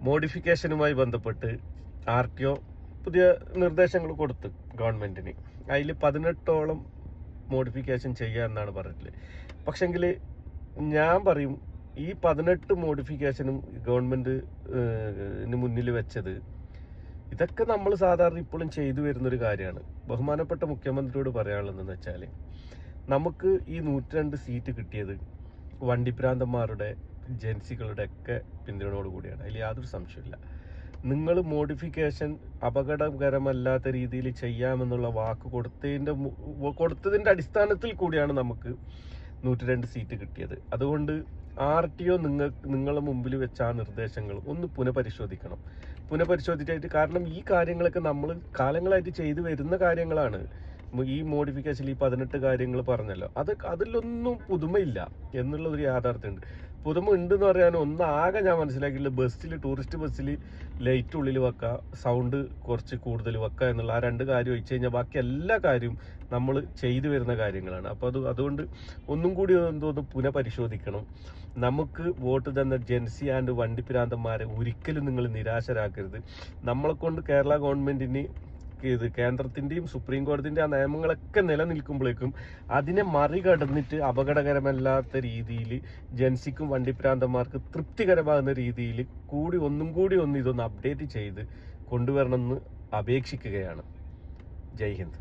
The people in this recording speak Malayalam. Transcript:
മോഡിഫിക്കേഷനുമായി ബന്ധപ്പെട്ട് RTO പുതിയ നിർദ്ദേശങ്ങൾ കൊടുത്ത് ഗവൺമെൻറ്റിന്. അതിൽ 18ഓളം മോഡിഫിക്കേഷൻ ചെയ്യാമെന്നാണ് പറഞ്ഞിട്ടുള്ളത്. പക്ഷെങ്കിൽ ഞാൻ പറയും, ഈ 18 മോഡിഫിക്കേഷനും ഗവൺമെൻറ്റിന് മുന്നിൽ വെച്ചത് ഇതൊക്കെ നമ്മൾ സാധാരണ ഇപ്പോഴും ചെയ്തു വരുന്നൊരു കാര്യമാണ്. ബഹുമാനപ്പെട്ട മുഖ്യമന്ത്രിയോട് പറയാനുള്ളതെന്ന് വെച്ചാൽ, നമുക്ക് ഈ 102 സീറ്റ് കിട്ടിയത് വണ്ടിപ്രാന്തന്മാരുടെ ജൻസികളുടെ ഒക്കെ പിന്തുണയോട് കൂടിയാണ്. അതിൽ യാതൊരു സംശയമില്ല. നിങ്ങൾ മോഡിഫിക്കേഷൻ അപകടകരമല്ലാത്ത രീതിയിൽ ചെയ്യാമെന്നുള്ള വാക്ക് കൊടുത്തതിൻ്റെ അടിസ്ഥാനത്തിൽ കൂടിയാണ് നമുക്ക് 102 സീറ്റ് കിട്ടിയത്. അതുകൊണ്ട് RTO നിങ്ങളെ മുമ്പിൽ വെച്ച ആ നിർദ്ദേശങ്ങൾ ഒന്ന് പുനഃപരിശോധിച്ചായിട്ട്, കാരണം ഈ കാര്യങ്ങളൊക്കെ നമ്മൾ കാലങ്ങളായിട്ട് ചെയ്തു വരുന്ന കാര്യങ്ങളാണ്. ഈ മോഡിഫിക്കേഷൻ, ഈ 18 കാര്യങ്ങൾ പറഞ്ഞല്ലോ, അതിലൊന്നും പുതുമയില്ല എന്നുള്ള ഒരു യാഥാർത്ഥ്യമുണ്ട്. പുതുമ ഉണ്ടെന്ന് പറയാൻ ആകെ ഞാൻ മനസ്സിലാക്കിയിട്ടുള്ള ടൂറിസ്റ്റ് ബസ്സിൽ ലൈറ്റ് ഉള്ളിൽ വെക്കുക, സൗണ്ട് കുറച്ച് കൂടുതൽ വെക്കുക എന്നുള്ള ആ 2 കാര്യം ഒഴിച്ചു കഴിഞ്ഞാൽ ബാക്കി എല്ലാ കാര്യവും നമ്മൾ ചെയ്തു വരുന്ന കാര്യങ്ങളാണ്. അപ്പോൾ അതുകൊണ്ട് ഒന്നും കൂടി എന്തോന്ന് പുനഃപരിശോധിക്കണം. നമുക്ക് വോട്ട് തന്ന ജൻസി ആൻഡ് വണ്ടിപ്പിരാന്തന്മാരെ ഒരിക്കലും നിങ്ങൾ നിരാശരാക്കരുത്. നമ്മളെ കൊണ്ട് കേരള ഗവൺമെൻറ്റിന് കേന്ദ്രത്തിൻ്റെയും സുപ്രീം കോടതിൻ്റെ ആ നിയമങ്ങളൊക്കെ നിലനിൽക്കുമ്പോഴേക്കും അതിനെ മറികടന്നിട്ട് അപകടകരമല്ലാത്ത രീതിയിൽ ജൻസിക്കും വണ്ടിപ്രാന്തന്മാർക്ക് തൃപ്തികരമാകുന്ന രീതിയിൽ ഒന്നും കൂടി ഇതൊന്ന് അപ്ഡേറ്റ് ചെയ്ത് കൊണ്ടുവരണമെന്ന് അപേക്ഷിക്കുകയാണ്. ജയ് ഹിന്ദ്.